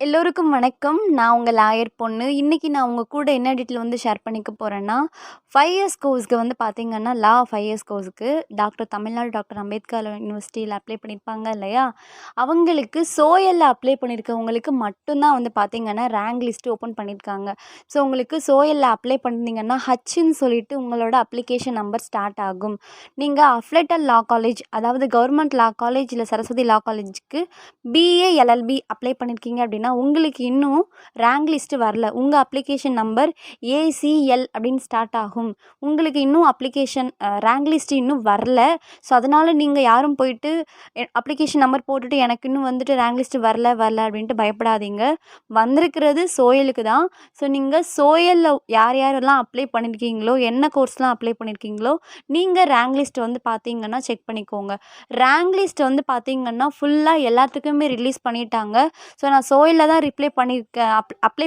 எல்லோருக்கும் வணக்கம். நான் உங்க லாயர் பொண்ணு. இன்னைக்கு நான் உங்க கூட என்ன டீட்டெயில் ஷேர் பண்ணிக்க போறேன்னா, 5 இயர்ஸ் கோர்ஸ்க்கு பார்த்தீங்கன்னா, லா 5 இயர்ஸ் கோர்ஸ்க்கு தமிழ்நாடு டாக்டர் அம்பேத்கர் யூனிவர்சிட்டியில அப்ளை பண்ணியிருப்பாங்க இல்லையா? அவங்களுக்கு சோயல்ல அப்ளை பண்ணியிருக்கவங்களுக்கு மட்டும் தான் பார்த்தீங்கன்னா, ரேங்க் லிஸ்ட் ஓப்பன் பண்ணியிருக்காங்க. ஸோ உங்களுக்கு சோயல்ல அப்ளை பண்ணியிருந்தீங்கன்னா, ஹச்ன்னு சொல்லிட்டு உங்களோட அப்ளிகேஷன் நம்பர் ஸ்டார்ட் ஆகும். நீங்க அஃபிலேட்டட் லா காலேஜ், அதாவது கவர்மெண்ட் லா காலேஜ் இல்ல சரஸ்வதி லா காலேஜ்க்கு பிஏ, எல்எல்பி அப்ளை பண்ணியிருக்கீங்க அப்படின்னா, உங்களுக்கு இன்னும் ரேங்க் லிஸ்ட் வரல. உங்க அப்ளிகேஷன் நம்பர் ஏசிஎல் அப்படின்னு ஸ்டார்ட் ஆகும். உங்களுக்கு இன்னும் அப்ளிகேஷன் ரேங்க் லிஸ்ட் இன்னும் வரல. ஸோ அதனால நீங்க யாரும் போயிட்டு அப்ளிகேஷன் நம்பர் போட்டுட்டு எனக்கு இன்னும் ரேங்க் லிஸ்ட் வரல அப்படின்ட்டு பயப்படாதீங்க. வந்திருக்கிறது சோயலுக்கு தான். ஸோ நீங்க சோயல்ல யாரெல்லாம் அப்ளை பண்ணியிருக்கீங்களோ, என்ன கோர்ஸ்லாம் அப்ளை பண்ணியிருக்கீங்களோ, நீங்க ரேங்க் லிஸ்ட் பார்த்தீங்கன்னா செக் பண்ணிக்கோங்க. ரேங்க் லிஸ்ட் பார்த்தீங்கன்னா ஃபுல்லா எல்லாத்துக்குமே ரிலீஸ் பண்ணிட்டாங்க. ஸோ நான் சோயல்ல தான் அப்ளை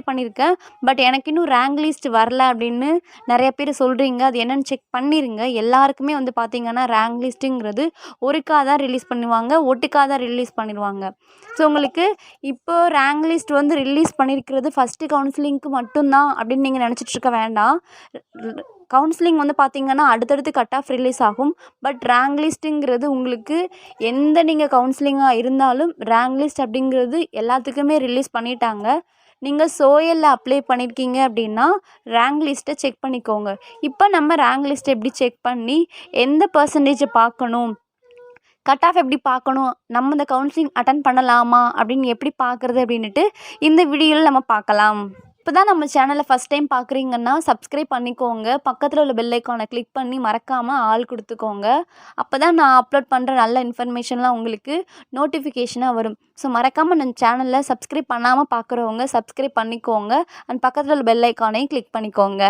பண்ணியிருக்கேன். பட் எனக்கு இன்னும் ரேங்க் லிஸ்ட் வரல அப்படின்னு நிறைய பேர் சொல்கிறீங்க. அது என்னென்னு செக் பண்ணிடுங்க. எல்லாருக்குமே பார்த்தீங்கன்னா ரேங்க் லிஸ்ட்டுங்கிறது ஒருக்கா தான் ரிலீஸ் பண்ணுவாங்க, ஒட்டுக்கா தான் ரிலீஸ் பண்ணிடுவாங்க. ஸோ உங்களுக்கு இப்போ ரேங்க் லிஸ்ட் ரிலீஸ் பண்ணியிருக்கிறது ஃபஸ்ட்டு கவுன்சிலிங்க்கு மட்டும்தான் அப்படின்னு நீங்கள் நினச்சிட்டு இருக்க வேண்டாம். கவுன்சிலிங் பார்த்தீங்கன்னா அடுத்தடுத்து கட் ஆஃப் ரிலீஸ் ஆகும். பட் ரேங்க் லிஸ்ட்டுங்கிறது உங்களுக்கு எந்த நீங்கள் கவுன்சிலிங்காக இருந்தாலும் ரேங்க் லிஸ்ட் அப்படிங்கிறது எல்லாத்துக்குமே ரிலீஸ் பண்ணிட்டாங்க. நீங்கள் சோயல்ல அப்ளை பண்ணியிருக்கீங்க அப்படின்னா ரேங்க் லிஸ்ட்டை செக் பண்ணிக்கோங்க. இப்போ நம்ம ரேங்க் லிஸ்ட்டை எப்படி செக் பண்ணி எந்த பர்சன்டேஜை பார்க்கணும், கட் ஆஃப் எப்படி பார்க்கணும், நம்ம இந்த கவுன்சிலிங் அட்டன் பண்ணலாமா அப்படின்னு எப்படி பார்க்குறது அப்படின்ட்டு இந்த வீடியோவில் நம்ம பார்க்கலாம். இப்போ தான் நம்ம சேனலை ஃபஸ்ட் டைம் பார்க்குறீங்கன்னா சப்ஸ்கிரைப் பண்ணிக்கோங்க. பக்கத்தில் உள்ள பெல் ஐக்கானை கிளிக் பண்ணி மறக்காமல் ஆல் கொடுத்துக்கோங்க. அப்போ தான் நான் அப்லோட் பண்ணுற நல்ல இன்ஃபர்மேஷன்லாம் உங்களுக்கு நோட்டிஃபிகேஷனாக வரும். ஸோ மறக்காமல் நம்ம சேனலில் சப்ஸ்கிரைப் பண்ணாமல் பார்க்குறவங்க சப்ஸ்கிரைப் பண்ணிக்கோங்க. அண்ட் பக்கத்தில் உள்ள பெல் ஐக்கானையும் கிளிக் பண்ணிக்கோங்க.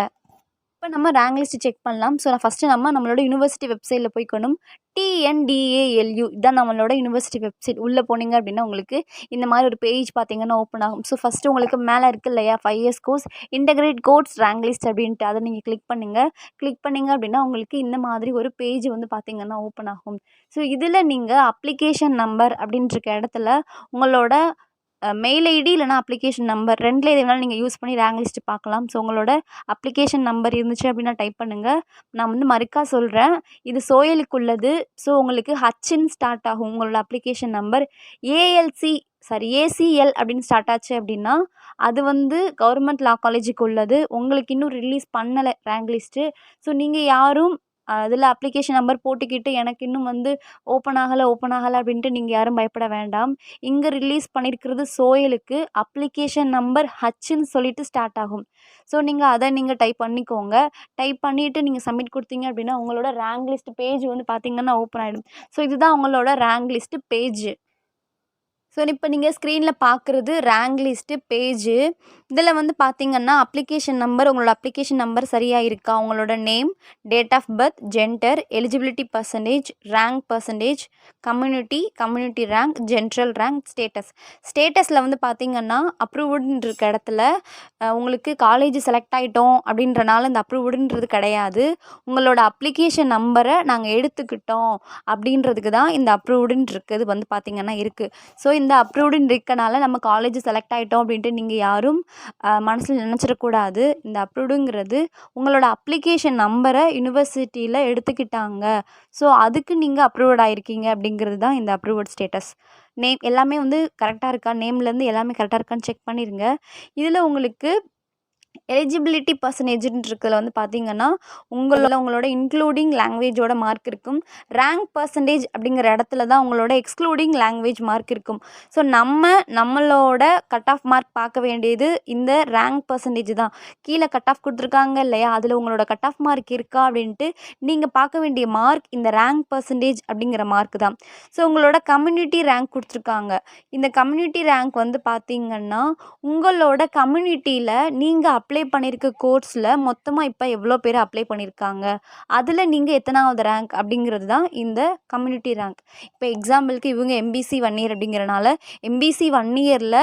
இப்போ நம்ம ரேங்க் லிஸ்ட் செக் பண்ணலாம். ஸோ ஃபஸ்ட்டு நம்மளோட யூனிவர்சிட்டி வெப்சைட்டில் போய்க்கணும். TNDALU இதுதான் நம்மளோட யூனிவர்சிட்டி வெப்சைட். உள்ளே போனீங்க அப்படின்னா உங்களுக்கு இந்த மாதிரி ஒரு பேஜ் பார்த்தீங்கன்னா ஓப்பன் ஆகும். ஸோ ஃபஸ்ட்டு உங்களுக்கு மேலே இருக்குது இல்லையா, 5 years course integrate course rank list அப்படின்ட்டு, அதை நீங்கள் கிளிக் பண்ணிங்க அப்படின்னா உங்களுக்கு இந்த மாதிரி ஒரு பேஜ் பார்த்தீங்கன்னா ஓப்பன் ஆகும். ஸோ இதில் நீங்கள் அப்ளிகேஷன் நம்பர் அப்படின்ற இடத்துல உங்களோட மெயில் ஐடி இல்லைனா அப்ளிகேஷன் நம்பர் ரெண்டில் எது வேணாலும் நீங்கள் யூஸ் பண்ணி ரேங்க் லிஸ்ட்டு பார்க்கலாம். ஸோ உங்களோட அப்ளிகேஷன் நம்பர் இருந்துச்சு அப்படின்னா டைப் பண்ணுங்கள். நான் மறுக்கா சொல்கிறேன், இது சோயலுக்குள்ளது. ஸோ உங்களுக்கு ஹச்ன்னு ஸ்டார்ட் ஆகும் உங்களோட அப்ளிகேஷன் நம்பர். ஏசிஎல் அப்படின்னு ஸ்டார்ட் ஆச்சு அப்படின்னா அது கவர்மெண்ட் லா காலேஜுக்கு உள்ளது. உங்களுக்கு இன்னும் ரிலீஸ் பண்ணலை ரேங்க் லிஸ்ட்டு. ஸோ நீங்கள் யாரும் அதில் அப்ளிகேஷன் நம்பர் போட்டுக்கிட்டு எனக்கு இன்னும் ஓப்பன் ஆகலை அப்படின்ட்டு நீங்கள் யாரும் பயப்பட வேண்டாம். இங்கே ரிலீஸ் பண்ணியிருக்கிறது சோயலுக்கு அப்ளிகேஷன் நம்பர் ஹச்ன்னு சொல்லிட்டு ஸ்டார்ட் ஆகும். ஸோ நீங்கள் அதை டைப் பண்ணிக்கோங்க. டைப் பண்ணிவிட்டு நீங்கள் சப்மிட் கொடுத்தீங்க அப்படின்னா உங்களோட ரேங்க் லிஸ்ட் பேஜ் பார்த்தீங்கன்னா ஓப்பன் ஆகிடும். ஸோ இதுதான் உங்களோட ரேங்க் லிஸ்ட்டு பேஜ். ஸோ இப்போ நீங்கள் ஸ்க்ரீனில் பார்க்குறது ரேங்க் லிஸ்ட்டு பேஜு. இதில் பார்த்தீங்கன்னா அப்ளிகேஷன் நம்பர், உங்களோட அப்ளிகேஷன் நம்பர் சரியாக இருக்கா, உங்களோட name, date of birth, gender, eligibility percentage, rank percentage, community rank, general rank, ஸ்டேட்டஸில் பார்த்தீங்கன்னா அப்ரூவ்டுன்னு இருக்க இடத்துல உங்களுக்கு காலேஜ் செலக்ட் ஆகிட்டோம் அப்படின்றனால இந்த அப்ரூவ்டுன்றது கிடையாது. உங்களோட அப்ளிகேஷன் நம்பரை நாங்கள் எடுத்துக்கிட்டோம் அப்படின்றதுக்கு தான் இந்த அப்ரூவ்டுன்னு இருக்குது பார்த்தீங்கன்னா இருக்குது. ஸோ இந்த அப்ரூவ்டுன்னு இருக்கனால நம்ம காலேஜ் செலக்ட் ஆகிட்டோம் அப்படின்ட்டு நீங்கள் யாரும் மனசில் நினச்சிடக்கூடாது. இந்த அப்ரூவ்டுங்கிறது உங்களோட அப்ளிகேஷன் நம்பரை யூனிவர்சிட்டியில் எடுத்துக்கிட்டாங்க. ஸோ அதுக்கு நீங்கள் அப்ரூவ்ட் ஆகிருக்கீங்க அப்படிங்கிறது தான் இந்த அப்ரூவ்ட் ஸ்டேட்டஸ். நேம் எல்லாமே கரெக்டாக இருக்கா, நேம்லேருந்து எல்லாமே கரெக்டாக இருக்கான்னு செக் பண்ணிடுங்க. இதில் உங்களுக்கு எலிஜிபிலிட்டி பர்சன்டேஜ்ன்னு இருக்கிறதுல பார்த்தீங்கன்னா உங்களோட இன்க்ளூடிங் லாங்குவேஜோட மார்க் இருக்கும். ரேங்க் பர்சன்டேஜ் அப்படிங்கிற இடத்துல தான் உங்களோட எக்ஸ்க்ளூடிங் லாங்குவேஜ் மார்க் இருக்கும். ஸோ நம்மளோட கட் ஆஃப் மார்க் பார்க்க வேண்டியது இந்த ரேங்க் பர்சன்டேஜ் தான். கீழே கட் ஆஃப் கொடுத்துருக்காங்க இல்லையா, அதில் உங்களோட கட் ஆஃப் மார்க் இருக்கா அப்படின்ட்டு நீங்கள் பார்க்க வேண்டிய மார்க் இந்த ரேங்க் பர்சன்டேஜ் அப்படிங்கிற மார்க் தான். ஸோ உங்களோட கம்யூனிட்டி ரேங்க் கொடுத்துருக்காங்க. இந்த கம்யூனிட்டி ரேங்க் பார்த்தீங்கன்னா உங்களோட கம்யூனிட்டியில் நீங்கள் அப்ளை பண்ணியிருக்க கோர்ஸில் மொத்தமாக இப்போ எவ்வளோ பேர் அப்ளை பண்ணியிருக்காங்க, அதில் நீங்கள் எத்தனாவது ரேங்க் அப்படிங்கிறது தான் இந்த கம்யூனிட்டி ரேங்க். இப்போ எக்ஸாம்பிளுக்கு இவங்க எம்பிசி 1 இயர் அப்படிங்கிறனால எம்பிசி 1 இயரில்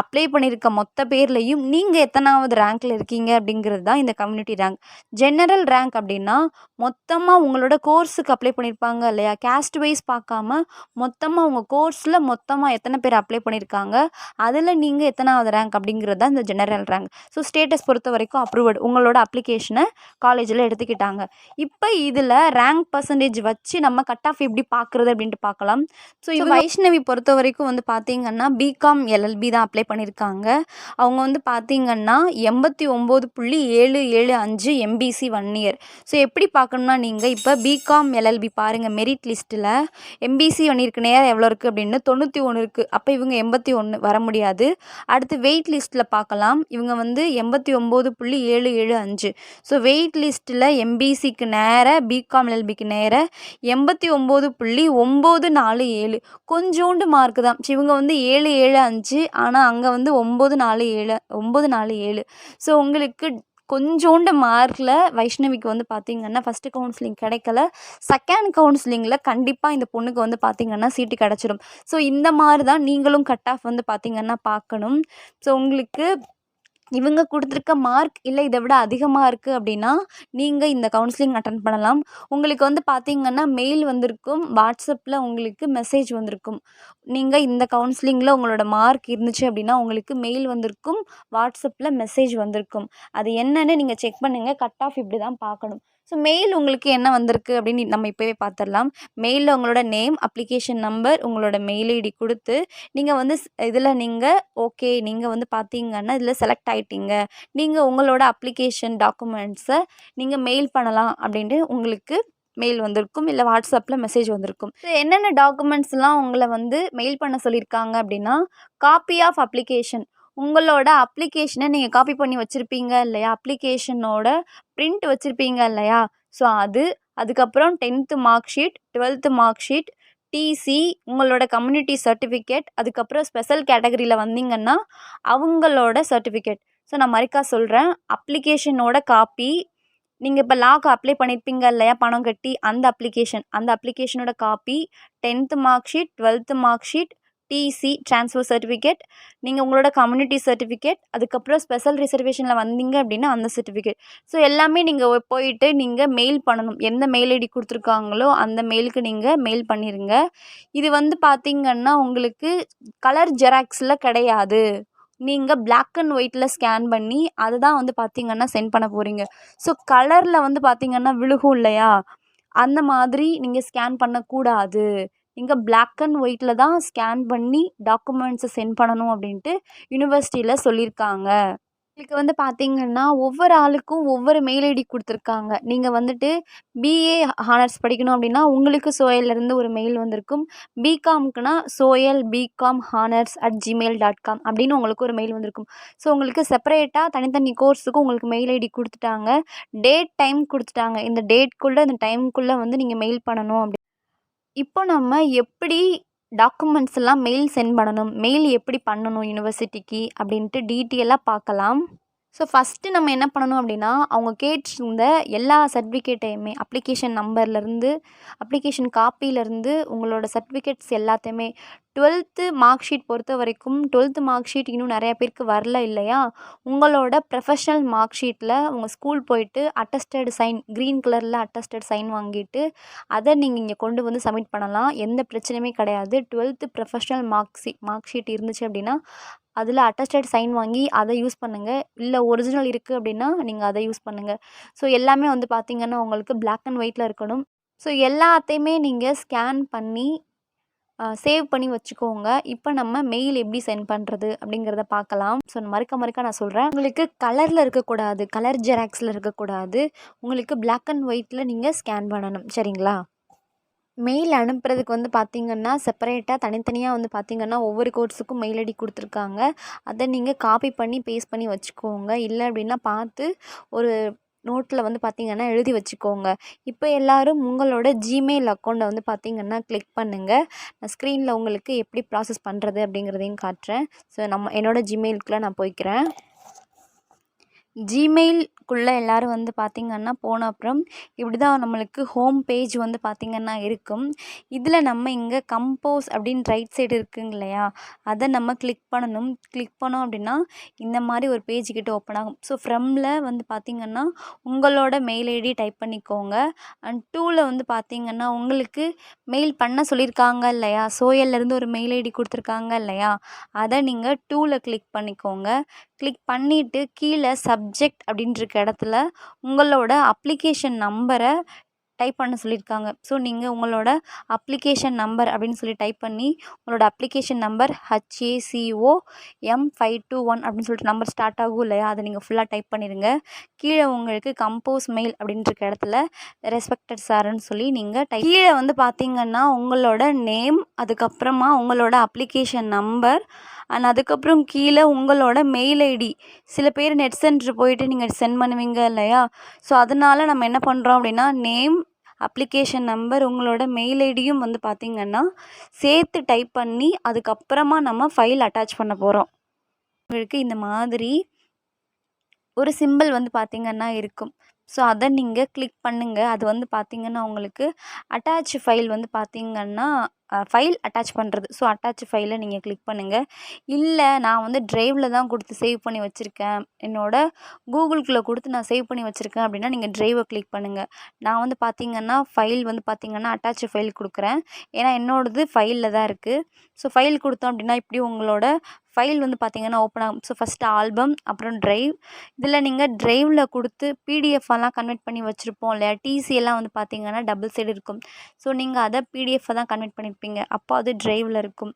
அப்ளை பண்ணியிருக்க மொத்த பேர்லையும் நீங்கள் எத்தனாவது ரேங்க்கில் இருக்கீங்க அப்படிங்கிறது தான் இந்த கம்யூனிட்டி ரேங்க். ஜெனரல் ரேங்க் அப்படின்னா மொத்தமாக உங்களோட கோர்ஸுக்கு அப்ளை பண்ணியிருப்பாங்க இல்லையா, கேஸ்ட் வைஸ் பார்க்காம மொத்தமாக உங்கள் கோர்ஸில் மொத்தமாக எத்தனை பேர் அப்ளை பண்ணியிருக்காங்க, அதில் நீங்கள் எத்தனாவது ரேங்க் அப்படிங்கிறது தான் இந்த ஜெனரல் ரேங்க். ஸோ ஸ்டேட்டஸ் பொறுத்த வரைக்கும் அப்ரூவ்டு, உங்களோட அப்ளிகேஷனை காலேஜில் எடுத்துக்கிட்டாங்க. இப்போ இதில் ரேங்க் பர்சன்டேஜ் வச்சு நம்ம கட் ஆஃப் எப்படி பார்க்குறது அப்படின்ட்டு பார்க்கலாம். ஸோ வைஷ்ணவி பொறுத்த வரைக்கும் வந்து பார்த்திங்கன்னா பிகாம் எல்எல்பி தான் அப்ளை பண்ணியிருக்காங்க. அவங்க வந்து பார்த்திங்கன்னா 89.775 எம்பிசி 1 இயர். ஸோ எப்படி பார்க்கணும்னா நீங்கள் இப்போ பிகாம் எல்எல்பி பாருங்கள், மெரிட் லிஸ்ட்டில் எம்பிசி 1 இயருக்கு நேரம் எவ்வளோ இருக்குது அப்படின்னு 91 இருக்குது. அப்போ இவங்க 81 வர முடியாது. அடுத்து வெயிட் லிஸ்ட்டில் பார்க்கலாம், இவங்க வந்து 89.775. ஸோ வெயிட் லிஸ்ட்டில் எம்பிசிக்கு நேர பிகாம் எல்எல்பிக்கு நேர 89.947, கொஞ்சோண்டு மார்க்கு தான். இவங்க வந்து 775, ஆனால் அங்கே வந்து 947. ஸோ உங்களுக்கு கொஞ்சோண்டு மார்க்கில் வைஷ்ணவிக்கு வந்து பார்த்திங்கன்னா ஃபஸ்ட்டு கவுன்சிலிங் கிடைக்கல, செகண்ட் கவுன்சிலிங்கில் கண்டிப்பாக இந்த பொண்ணுக்கு வந்து பார்த்திங்கன்னா சீட்டு கிடச்சிரும். ஸோ இந்த மாதிரி தான் நீங்களும் கட் ஆஃப் வந்து பார்த்திங்கன்னா பார்க்கணும். ஸோ உங்களுக்கு இவங்க கொடுத்துருக்க மார்க் இல்லை இதை விட அதிகமாக இருக்குது அப்படின்னா நீங்கள் இந்த கவுன்சிலிங் அட்டன் பண்ணலாம். உங்களுக்கு வந்து பார்த்திங்கன்னா மெயில் வந்திருக்கும், வாட்ஸ்அப்பில் உங்களுக்கு மெசேஜ் வந்திருக்கும். நீங்கள் இந்த கவுன்சிலிங்கில் உங்களோட மார்க் இருந்துச்சு அப்படின்னா உங்களுக்கு மெயில் வந்திருக்கும், வாட்ஸ்அப்பில் மெசேஜ் வந்திருக்கும். அது என்னன்னு நீங்கள் செக் பண்ணுங்கள். கட் ஆஃப் இப்படி தான் பார்க்கணும். ஸோ மெயில் உங்களுக்கு என்ன வந்திருக்கு அப்படின்னு நம்ம இப்போவே பார்த்துடலாம். மெயிலில் உங்களோட நேம், அப்ளிகேஷன் நம்பர், உங்களோட மெயில் ஐடி கொடுத்து நீங்கள் வந்து இதில் நீங்கள் ஓகே, நீங்கள் வந்து பார்த்தீங்கன்னா இதில் செலக்ட் ஆகிட்டீங்க, நீங்கள் உங்களோட அப்ளிகேஷன் டாக்குமெண்ட்ஸை நீங்கள் மெயில் பண்ணலாம் அப்படின்ட்டு உங்களுக்கு மெயில் வந்திருக்கும், இல்லை வாட்ஸ்அப்பில் மெசேஜ் வந்திருக்கும். ஸோ என்னென்ன டாக்குமெண்ட்ஸ்லாம் உங்களை வந்து மெயில் பண்ண சொல்லியிருக்காங்க அப்படின்னா, காப்பி ஆஃப் அப்ளிகேஷன், உங்களோட அப்ளிகேஷனை நீங்கள் காப்பி பண்ணி வச்சுருப்பீங்க இல்லையா, அப்ளிகேஷனோட பிரிண்ட் வச்சுருப்பீங்க இல்லையா, ஸோ அதுக்கப்புறம் 10th mark sheet, 12th mark sheet, TC, உங்களோட கம்யூனிட்டி சர்டிஃபிகேட், அதுக்கப்புறம் ஸ்பெஷல் கேட்டகரியில் வந்தீங்கன்னா அவங்களோட சர்டிஃபிகேட். ஸோ நான் மறுக்கா சொல்கிறேன், அப்ளிகேஷனோட காப்பி, நீங்கள் இப்போ லாக்கு அப்ளை பண்ணியிருப்பீங்க இல்லையா பணம் கட்டி, அந்த அப்ளிகேஷனோட copy, 10th mark sheet, 12th mark sheet, TC transfer certificate, நீங்கள் உங்களோட கம்யூனிட்டி சர்டிஃபிகேட், அதுக்கப்புறம் ஸ்பெஷல் ரிசர்வேஷனில் வந்தீங்க அப்படின்னா அந்த சர்டிஃபிகேட். ஸோ எல்லாமே நீங்கள் போயிட்டு நீங்கள் மெயில் பண்ணணும். எந்த மெயில் ஐடி கொடுத்துருக்காங்களோ அந்த மெயிலுக்கு நீங்கள் மெயில் பண்ணிடுங்க. இது வந்து பார்த்திங்கன்னா உங்களுக்கு கலர் ஜெராக்ஸில் கிடையாது, நீங்கள் பிளாக் அண்ட் ஒயிட்டில் ஸ்கேன் பண்ணி அதுதான் வந்து பார்த்திங்கன்னா சென்ட் பண்ண போகிறீங்க. ஸோ கலரில் வந்து பார்த்திங்கன்னா விழுகும் இல்லையா, அந்த மாதிரி நீங்கள் ஸ்கேன் பண்ணக்கூடாது. நீங்கள் பிளாக் அண்ட் ஒயிட்டில் தான் ஸ்கேன் பண்ணி டாக்குமெண்ட்ஸை சென்ட் பண்ணணும் அப்படின்ட்டு யூனிவர்சிட்டியில் சொல்லியிருக்காங்க. உங்களுக்கு வந்து பார்த்திங்கன்னா ஒவ்வொரு ஆளுக்கும் ஒவ்வொரு மெயில் ஐடி கொடுத்துருக்காங்க. நீங்கள் வந்துட்டு பிஏ ஹானர்ஸ் படிக்கணும் அப்படின்னா உங்களுக்கு சோயல்லேருந்து ஒரு மெயில் வந்திருக்கும், பிகாம்க்குனா சோயல் பிகாம் honors@gmail.com அப்படின்னு உங்களுக்கு ஒரு மெயில் வந்திருக்கும். ஸோ உங்களுக்கு செப்பரேட்டாக தனித்தனி கோர்ஸுக்கும் உங்களுக்கு மெயில் ஐடி கொடுத்துட்டாங்க, டேட் டைம் கொடுத்துட்டாங்க, இந்த டேட்குள்ளே இந்த டைமுக்குள்ளே வந்து நீங்கள் மெயில் பண்ணணும் அப்படி. இப்போ நம்ம எப்படி டாக்குமெண்ட்ஸ் எல்லாம் மெயில் சென்ட் பண்ணணும், மெயில் எப்படி பண்ணணும் யூனிவர்சிட்டிக்கு அப்படின்ட்டு டீட்டெயிலாக பார்க்கலாம். ஸோ ஃபஸ்ட்டு நம்ம என்ன பண்ணணும் அப்படின்னா, அவங்க கேட்டிருந்த எல்லா சர்டிஃபிகேட்டையுமே அப்ளிகேஷன் நம்பர்லேருந்து அப்ளிகேஷன் காப்பியிலேருந்து உங்களோட சர்டிஃபிகேட்ஸ் எல்லாத்தையுமே 12th மார்க் ஷீட் பொறுத்த வரைக்கும் 12th மார்க் ஷீட் இன்னும் நிறையா பேருக்கு வரல இல்லையா, உங்களோட ப்ரொஃபஷனல் மார்க் ஷீட்டில் உங்கள் ஸ்கூல் போயிட்டு அட்டஸ்டட் சைன், க்ரீன் கலரில் அட்டஸ்டட் சைன் வாங்கிட்டு அதை நீங்கள் இங்கே கொண்டு வந்து சப்மிட் பண்ணலாம். எந்த பிரச்சனையுமே கிடையாது. 12th ப்ரொஃபஷனல் மார்க் ஷீட் இருந்துச்சு அப்படின்னா அதில் அட்டஸ்டட் சைன் வாங்கி அதை யூஸ் பண்ணுங்கள், இல்லை ஒரிஜினல் இருக்குது அப்படின்னா நீங்கள் அதை யூஸ் பண்ணுங்கள். ஸோ எல்லாமே வந்து பார்த்திங்கன்னா உங்களுக்கு பிளாக் அண்ட் ஒயிட்டில் இருக்கணும். ஸோ எல்லாத்தையுமே நீங்கள் ஸ்கேன் பண்ணி சேவ் பண்ணி வச்சுக்கோங்க. இப்போ நம்ம மெயில் எப்படி சென்ட் பண்ணுறது அப்படிங்கிறத பார்க்கலாம். ஸோ மறுக்க நான் சொல்கிறேன், உங்களுக்கு கலரில் இருக்கக்கூடாது, கலர் ஜெராக்ஸில் இருக்கக்கூடாது, உங்களுக்கு பிளாக் அண்ட் ஒயிட்டில் நீங்கள் ஸ்கேன் பண்ணணும். சரிங்களா? மெயில் அனுப்புறதுக்கு வந்து பார்த்திங்கன்னா செப்பரேட்டாக தனித்தனியாக வந்து பார்த்திங்கன்னா ஒவ்வொரு கோர்ஸுக்கும் மெயில் ஐடி கொடுத்துருக்காங்க. அதை நீங்கள் காப்பி பண்ணி பேஸ்ட் பண்ணி வச்சுக்கோங்க. இல்லை அப்படின்னா பார்த்து ஒரு நோட்டில் வந்து பார்த்திங்கன்னா எழுதி வச்சுக்கோங்க. இப்போ எல்லோரும் உங்களோட ஜிமெயில் அக்கௌண்ட்டை வந்து பார்த்திங்கன்னா கிளிக் பண்ணுங்கள். நான் ஸ்க்ரீனில் உங்களுக்கு எப்படி ப்ராசஸ் பண்ணுறது அப்படிங்கிறதையும் காட்டுறேன். ஸோ என்னோடய ஜிமெயிலுக்குள்ளே நான் போய்க்கிறேன். ஜிமெயில்குள்ளே எல்லோரும் வந்து பார்த்திங்கன்னா போன அப்புறம் இப்படி தான் நம்மளுக்கு ஹோம் பேஜ் வந்து பார்த்திங்கன்னா இருக்கும். இதில் நம்ம இங்கே கம்போஸ் அப்படின்னு ரைட் சைடு இருக்குங்க இல்லையா, அதை நம்ம கிளிக் பண்ணணும். கிளிக் பண்ணோம் அப்படின்னா இந்த மாதிரி ஒரு பேஜ் கிட்ட ஓப்பன் ஆகும். ஸோ ஃப்ரம்மில் வந்து பார்த்திங்கன்னா உங்களோட மெயில் ஐடி டைப் பண்ணிக்கோங்க. அண்ட் டூவில் வந்து பார்த்திங்கன்னா உங்களுக்கு மெயில் பண்ண சொல்லியிருக்காங்க இல்லையா, சோயல்லேருந்து ஒரு மெயில் ஐடி கொடுத்துருக்காங்க இல்லையா, அதை நீங்கள் டூவில் கிளிக் பண்ணிக்கோங்க. கிளிக் பண்ணிவிட்டு கீழே சப்ஜெக்ட் அப்படின்ட்டு இருக்க இடத்துல உங்களோட அப்ளிகேஷன் நம்பரை டைப் பண்ண சொல்லியிருக்காங்க. ஸோ நீங்கள் உங்களோட அப்ளிகேஷன் நம்பர் அப்படின்னு சொல்லி டைப் பண்ணி உங்களோட அப்ளிகேஷன் நம்பர் HACOM521 அப்படின்னு சொல்லிட்டு நம்பர் ஸ்டார்ட் ஆகும் இல்லையா, அதை நீங்கள் ஃபுல்லாக டைப் பண்ணிடுங்க. கீழே உங்களுக்கு கம்போஸ் மெயில் அப்படின்ட்டு இருக்க இடத்துல ரெஸ்பெக்டட் சார்ன்னு சொல்லி நீங்கள் கீழே வந்து பார்த்தீங்கன்னா உங்களோட நேம், அதுக்கப்புறமா உங்களோட அப்ளிகேஷன் நம்பர் அண்ட் அதுக்கப்புறம் கீழே உங்களோட மெயில் ஐடி. சில பேர் நெட் சென்டர் போயிட்டு நீங்கள் சென்ட் பண்ணுவீங்க இல்லையா, ஸோ அதனால் நம்ம என்ன பண்ணுறோம் அப்படின்னா நேம், அப்ளிகேஷன் நம்பர், உங்களோட மெயில் ஐடியும் வந்து பார்த்திங்கன்னா சேர்த்து டைப் பண்ணி அதுக்கப்புறமா நம்ம ஃபைல் அட்டாச் பண்ண போகிறோம். உங்களுக்கு இந்த மாதிரி ஒரு சிம்பிள் வந்து பார்த்திங்கன்னா இருக்கும். ஸோ அதை நீங்கள் கிளிக் பண்ணுங்கள். அது வந்து பார்த்திங்கன்னா உங்களுக்கு அட்டாச் ஃபைல் வந்து பார்த்திங்கன்னா ஃபைல் அட்டாச் பண்ணுறது. ஸோ அட்டாச் ஃபைலை நீங்கள் கிளிக் பண்ணுங்கள். இல்லை நான் வந்து ட்ரைவில் தான் கொடுத்து சேவ் பண்ணி வச்சுருக்கேன், என்னோடய கூகுள்குள்ளே கொடுத்து நான் சேவ் பண்ணி வச்சுருக்கேன் அப்படின்னா நீங்கள் ட்ரைவை கிளிக் பண்ணுங்கள். நான் வந்து பார்த்திங்கன்னா ஃபைல் வந்து பார்த்திங்கன்னா அட்டாச் ஃபைல் கொடுக்குறேன். ஏன்னா என்னோடது ஃபைலில் தான் இருக்குது. ஸோ ஃபைல் கொடுத்தோம் அப்படின்னா இப்படி உங்களோட ஃபைல் வந்து பார்த்திங்கன்னா ஓப்பன் ஆகும். ஸோ ஃபஸ்ட்டு ஆல்பம், அப்புறம் ட்ரைவ். இதில் நீங்கள் ட்ரைவில் கொடுத்து பிடிஎஃப்லாம் கன்வெர்ட் பண்ணி வச்சுருப்போம் இல்லையா, டிசியெல்லாம் வந்து பார்த்திங்கன்னா டபுள் சைடு இருக்கும். ஸோ நீங்கள் அதை பிடிஎஃப்பை தான் கன்வெர்ட் பண்ணியிருப்பீங்க, அப்போ அது ட்ரைவில் இருக்கும்.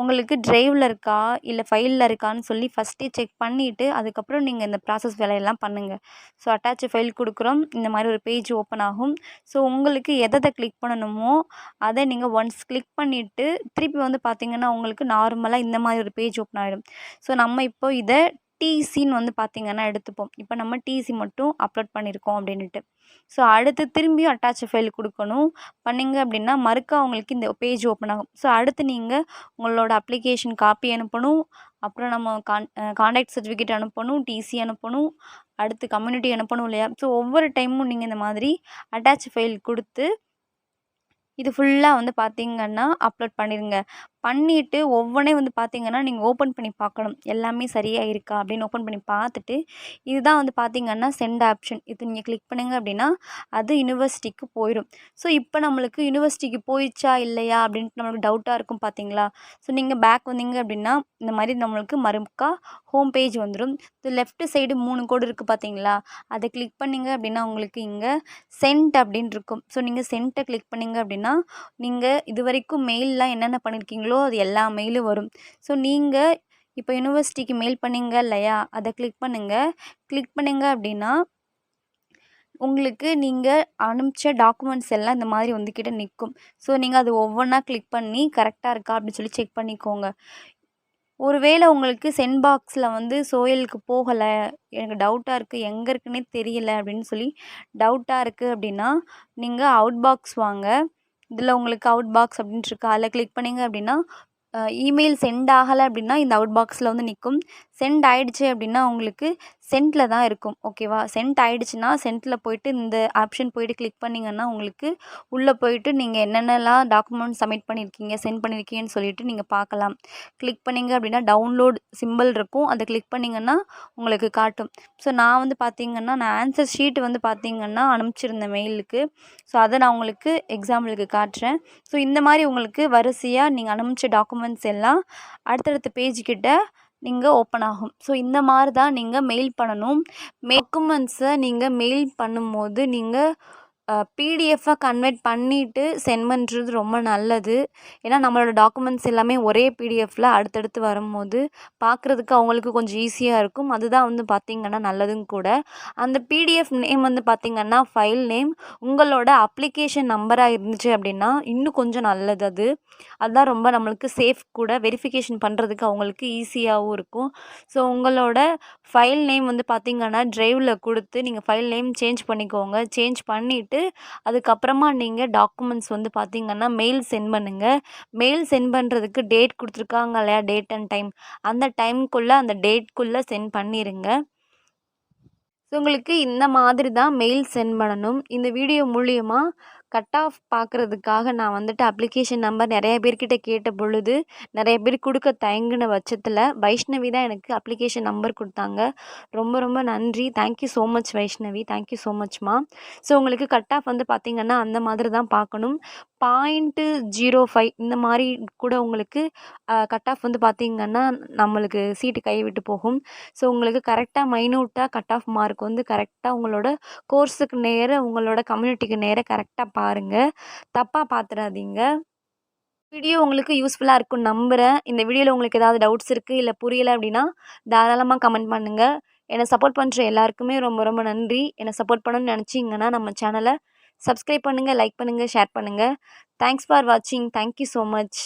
உங்களுக்கு ட்ரைவில் இருக்கா இல்லை ஃபைலில் இருக்கான்னு சொல்லி ஃபஸ்ட்டே செக் பண்ணிவிட்டு அதுக்கப்புறம் நீங்கள் இந்த ப்ராசஸ் வேலையெல்லாம் பண்ணுங்கள். ஸோ அட்டாச் ஃபைல் கொடுக்குறோம், இந்த மாதிரி ஒரு பேஜ் ஓப்பன் ஆகும். ஸோ உங்களுக்கு எதை கிளிக் பண்ணணுமோ அதை நீங்கள் ஒன்ஸ் கிளிக் பண்ணிவிட்டு திருப்பி வந்து பார்த்திங்கன்னா உங்களுக்கு நார்மலாக இந்த மாதிரி ஒரு பேஜ் ஓப்பன் ஆகிடும். ஸோ நம்ம இப்போ இதை டிசின்னு வந்து பார்த்திங்கன்னா எடுத்துப்போம். இப்போ நம்ம டிசி மட்டும் அப்லோட் பண்ணியிருக்கோம் அப்படின்ட்டு. ஸோ அடுத்து திரும்பியும் அட்டாச் ஃபைல் கொடுக்கணும். பண்ணிங்க அப்படின்னா மறுக்கா உங்களுக்கு இந்த பேஜ் ஓப்பன் ஆகும். ஸோ அடுத்து நீங்கள் உங்களோட அப்ளிகேஷன் காப்பி அனுப்பணும், அப்புறம் நம்ம கான்டாக்ட் சர்டிஃபிகேட் அனுப்பணும், டிசி அனுப்பணும், அடுத்து கம்யூனிட்டி அனுப்பணும் இல்லையா. ஸோ ஒவ்வொரு டைமும் நீங்கள் இந்த மாதிரி அட்டாச் ஃபைல் கொடுத்து இது ஃபுல்லாக வந்து பார்த்திங்கன்னா அப்லோட் பண்ணிடுங்க. பண்ணிவிட்டு ஒவ்வொன்றே வந்து பார்த்திங்கன்னா நீங்கள் ஓப்பன் பண்ணி பார்க்கணும், எல்லாமே சரியாக இருக்கா அப்படின்னு ஓப்பன் பண்ணி பார்த்துட்டு இதுதான் வந்து பார்த்திங்கன்னா சென்ட் ஆப்ஷன். இது நீங்கள் கிளிக் பண்ணுங்க அப்படின்னா அது யூனிவர்சிட்டிக்கு போயிடும். ஸோ இப்போ நம்மளுக்கு யூனிவர்சிட்டிக்கு போயிடுச்சா இல்லையா அப்படின்ட்டு நம்மளுக்கு டவுட்டாக இருக்கும் பார்த்தீங்களா. ஸோ நீங்கள் பேக் வந்தீங்க அப்படின்னா இந்த மாதிரி நம்மளுக்கு மறுக்கா ஹோம் பேஜ் வந்துடும். இது லெஃப்ட் சைடு 3 கோடு இருக்குது பார்த்தீங்களா, அதை கிளிக் பண்ணிங்க அப்படின்னா உங்களுக்கு இங்கே சென்ட் அப்படின்னு இருக்கும். ஸோ நீங்கள் சென்ட்டை கிளிக் பண்ணிங்க அப்படின்னா நீங்கள் இது வரைக்கும் மெயிலெலாம் என்னென்ன பண்ணியிருக்கீங்களோ அது எல்லா மெயிலும் வரும். ஸோ நீங்கள் இப்போ யூனிவர்சிட்டிக்கு மெயில் பண்ணீங்க இல்லையா, அதை கிளிக் பண்ணுங்கள். கிளிக் பண்ணிங்க அப்படின்னா உங்களுக்கு நீங்கள் அனுப்பிச்ச டாக்குமெண்ட்ஸ் எல்லாம் இந்த மாதிரி வந்துக்கிட்ட நிற்கும். ஸோ நீங்கள் அது ஒவ்வொன்றா கிளிக் பண்ணி கரெக்டாக இருக்கா அப்படின்னு சொல்லி செக் பண்ணிக்கோங்க. ஒருவேளை உங்களுக்கு சென்ட் பாக்ஸில் வந்து சோயலுக்கு போகலை, எனக்கு டவுட்டாக இருக்குது, எங்கே இருக்குன்னே தெரியல அப்படின்னு சொல்லி டவுட்டாக இருக்குது அப்படின்னா நீங்கள் அவுட் பாக்ஸ் வாங்க. இதில் உங்களுக்கு அவுட் பாக்ஸ் அப்படின்ட்டு இருக்கா, அதில் கிளிக் பண்ணிங்க அப்படின்னா இமெயில் சென்ட் ஆகலை அப்படின்னா இந்த அவுட் பாக்ஸில் வந்து நிற்கும். சென்ட் ஆகிடுச்சு அப்படின்னா உங்களுக்கு சென்ட்டில் தான் இருக்கும். ஓகேவா, சென்ட் ஆகிடுச்சுன்னா சென்ட்டில் போய்ட்டு இந்த ஆப்ஷன் போய்ட்டு கிளிக் பண்ணிங்கன்னா உங்களுக்கு உள்ளே போய்ட்டு நீங்கள் என்னென்னலாம் டாக்குமெண்ட் சப்மிட் பண்ணியிருக்கீங்க, சென்ட் பண்ணியிருக்கீங்கன்னு சொல்லிட்டு நீங்கள் பார்க்கலாம். கிளிக் பண்ணிங்க அப்படின்னா டவுன்லோட் சிம்பிள் இருக்கும், அதை கிளிக் பண்ணிங்கன்னா உங்களுக்கு காட்டும். ஸோ நான் வந்து பார்த்திங்கன்னா நான் ஆன்சர் ஷீட் வந்து பார்த்திங்கன்னா அனுப்பிச்சிருந்தேன் மெயிலுக்கு. ஸோ அதை நான் உங்களுக்கு எக்ஸாம்பிளுக்கு காட்டுறேன். ஸோ இந்த மாதிரி உங்களுக்கு வரிசையாக நீங்கள் அனுப்பிச்ச டாக்குமெண்ட்ஸ் எல்லாம் அடுத்தடுத்த பேஜ்கிட்ட நீங்கள் ஓப்பன் ஆகும். ஸோ இந்த மாதிரி தான் நீங்கள் மெயில் பண்ணணும். டாக்குமெண்ட்ஸை நீங்கள் மெயில் பண்ணும்போது நீங்கள் பிடிஎஃபாக கன்வெர்ட் பண்ணிவிட்டு சென்ட் பண்ணுறது ரொம்ப நல்லது. ஏன்னா நம்மளோட டாக்குமெண்ட்ஸ் எல்லாமே ஒரே பிடிஎஃப்பில் அடுத்தடுத்து வரும்போது பார்க்குறதுக்கு அவங்களுக்கு கொஞ்சம் ஈஸியாக இருக்கும். அதுதான் வந்து பார்த்திங்கன்னா நல்லதும் கூட. அந்த பிடிஎஃப் நேம் வந்து பார்த்திங்கன்னா ஃபைல் நேம் உங்களோட அப்ளிகேஷன் நம்பராக இருந்துச்சு அப்படின்னா இன்னும் கொஞ்சம் நல்லது. அதுதான் ரொம்ப நம்மளுக்கு சேஃப் கூட, வெரிஃபிகேஷன் பண்ணுறதுக்கு அவங்களுக்கு ஈஸியாகவும் இருக்கும். ஸோ உங்களோட ஃபைல் நேம் வந்து பார்த்திங்கன்னா ட்ரைவில் கொடுத்து நீங்கள் ஃபைல் நேம் சேஞ்ச் பண்ணிக்கோங்க. சேஞ்ச் பண்ணிவிட்டு அதுக்கப்புறமா நீங்கள் டாக்குமெண்ட்ஸ் வந்து பார்த்திங்கன்னா மெயில் சென்ட் பண்ணுங்கள். மெயில் சென்ட் பண்ணுறதுக்கு டேட் கொடுத்துருக்காங்க இல்லையா, டேட் அண்ட் டைம், அந்த டைம்குள்ளே அந்த டேட்குள்ளே சென்ட் பண்ணிடுங்க. ஸோ உங்களுக்கு இந்த மாதிரி தான் மெயில் சென்ட் பண்ணணும். இந்த வீடியோ மூலியமா கட் ஆஃப் பார்க்குறதுக்காக நான் வந்துட்டு அப்ளிகேஷன் நம்பர் நிறைய பேர்கிட்ட கேட்ட பொழுது, நிறைய பேர் குடுக்க தயங்குன பட்சத்தில, வைஷ்ணவி தான் எனக்கு அப்ளிகேஷன் நம்பர் குடுத்தாங்க. ரொம்ப ரொம்ப நன்றி. Thank you so much Vaishnavi. Thank you so மச்மா. ஸோ உங்களுக்கு கட் ஆஃப் வந்து பார்த்தீங்கன்னா, அந்த மாதிரி தான் பார்க்கணும். 0.05 இந்த மாரி கூட உங்களுக்கு கட் ஆஃப் வந்து பார்த்தீங்கன்னா, நம்மளுக்கு சீட்டு கைய விட்டு போகும். ஸோ உங்களுக்கு கரெக்ட்டா மைன்யூட்டா கட் ஆஃப் மார்க் வந்து கரெக்ட்டா உங்களோட கோர்ஸுக்கு நேரா, உங்களோட கம்யூனிட்டிக்கு நேரா கரெக்ட்டா பாருங்க. தப்பா பார்த்துறாதீங்க. வீடியோ உங்களுக்கு யூஸ்ஃபுல்லா இருக்கும்னு நம்புறேன். இந்த வீடியோல உங்களுக்கு ஏதாவது டவுட்ஸ் இருக்கு, இல்ல புரியல அப்படின்னா, தாராளமா கமெண்ட் பண்ணுங்க. என்ன சப்போர்ட் பண்ற எல்லாருக்குமே ரொம்ப ரொம்ப நன்றி. என்ன சப்போர்ட் பண்ணணும்னு நெனச்சீங்கன்னா, நம்ம சேனல சப்ஸ்கிரைப் பண்ணுங்க, லைக் பண்ணுங்க, ஷேர் பண்ணுங்க. தேங்க்ஸ் ஃபார் வாட்சிங். Thank you so much.